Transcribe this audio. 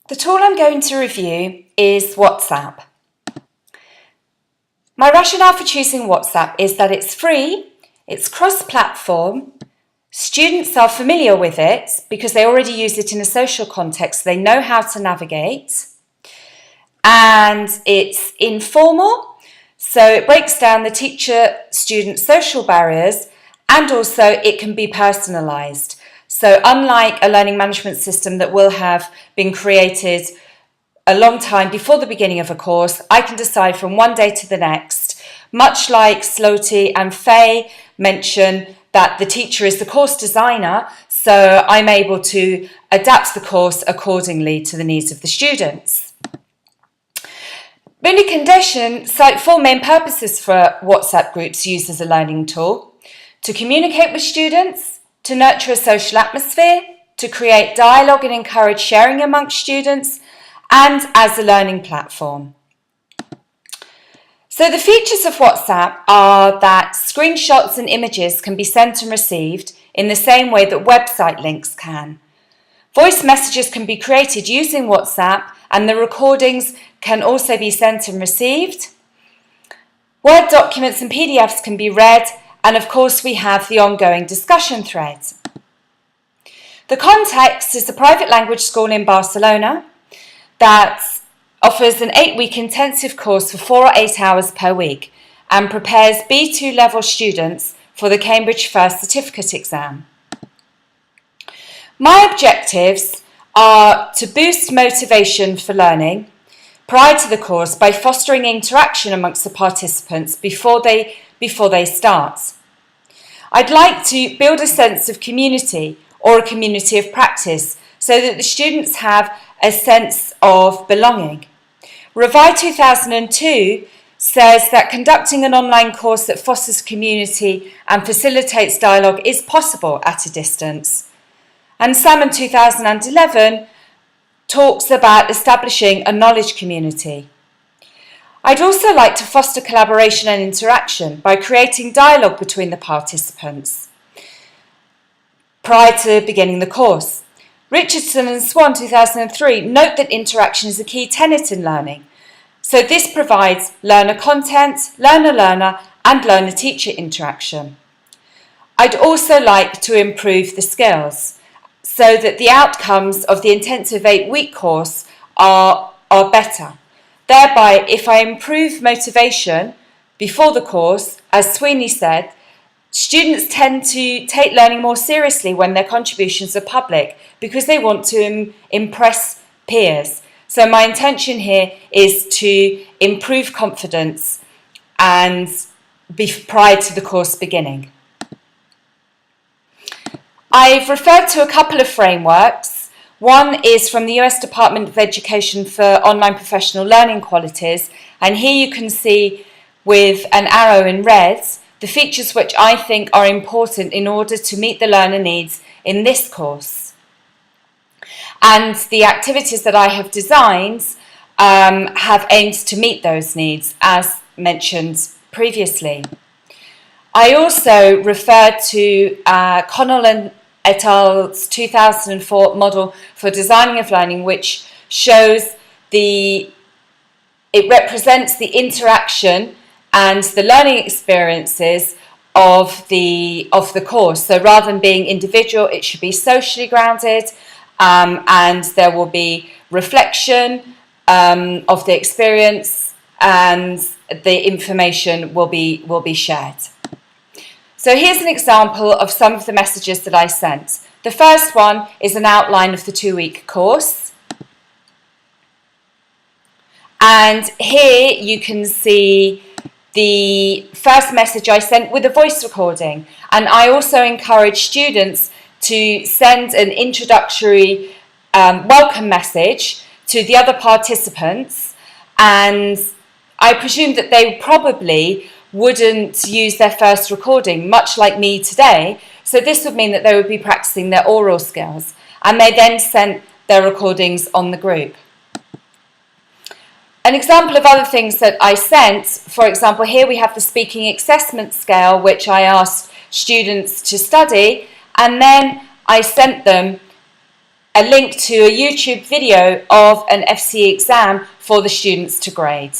The tool I'm going to review is WhatsApp. My rationale for choosing WhatsApp is that it's free, it's cross-platform, students are familiar with it because they already use it in a social context, they know how to navigate, and it's informal, so it breaks down the teacher-student social barriers, and also it can be personalised. So unlike a learning management system that will have been created a long time before the beginning of a course, I can decide from one day to the next, much like Sloty and Faye mention that the teacher is the course designer, so I'm able to adapt the course accordingly to the needs of the students. Many conditions cite four main purposes for WhatsApp groups used as a learning tool: to communicate with students, to nurture a social atmosphere, to create dialogue and encourage sharing amongst students, and as a learning platform. So the features of WhatsApp are that screenshots and images can be sent and received in the same way that website links can. Voice messages can be created using WhatsApp, and the recordings can also be sent and received. Word documents and PDFs can be read, and of course we have the ongoing discussion thread. The context is a private language school in Barcelona that offers an 8-week intensive course for 4 or 8 hours per week and prepares B2 level students for the Cambridge First Certificate exam. My objectives are to boost motivation for learning prior to the course by fostering interaction amongst the participants before they start. I'd like to build a sense of community or a community of practice so that the students have a sense of belonging. Revi 2002 says that conducting an online course that fosters community and facilitates dialogue is possible at a distance. And Salmon 2011 talks about establishing a knowledge community. I'd also like to foster collaboration and interaction by creating dialogue between the participants prior to beginning the course. Richardson and Swan 2003 note that interaction is a key tenet in learning. So this provides learner content, learner-learner and learner-teacher interaction. I'd also like to improve the skills so that the outcomes of the intensive 8-week course are better. Thereby, if I improve motivation before the course, as Sweeney said, students tend to take learning more seriously when their contributions are public because they want to impress peers. So my intention here is to improve confidence and prior to the course beginning. I've referred to a couple of frameworks. One is from the US Department of Education for Online Professional Learning Qualities, and here you can see with an arrow in red the features which I think are important in order to meet the learner needs in this course. And the activities that I have designed have aimed to meet those needs, as mentioned previously. I also referred to Connell et al.'s 2004 model for designing of learning, which shows it represents the interaction and the learning experiences of the course. So rather than being individual, it should be socially grounded, and there will be reflection of the experience, and the information will be shared. So here's an example of some of the messages that I sent. The first one is an outline of the 2-week course. And here you can see the first message I sent with a voice recording. And I also encourage students to send an introductory welcome message to the other participants. And I presume that they probably wouldn't use their first recording, much like me today. So this would mean that they would be practicing their oral skills, and they then sent their recordings on the group. An example of other things that I sent, for example, here we have the speaking assessment scale, which I asked students to study, and then I sent them a link to a YouTube video of an FCE exam for the students to grade.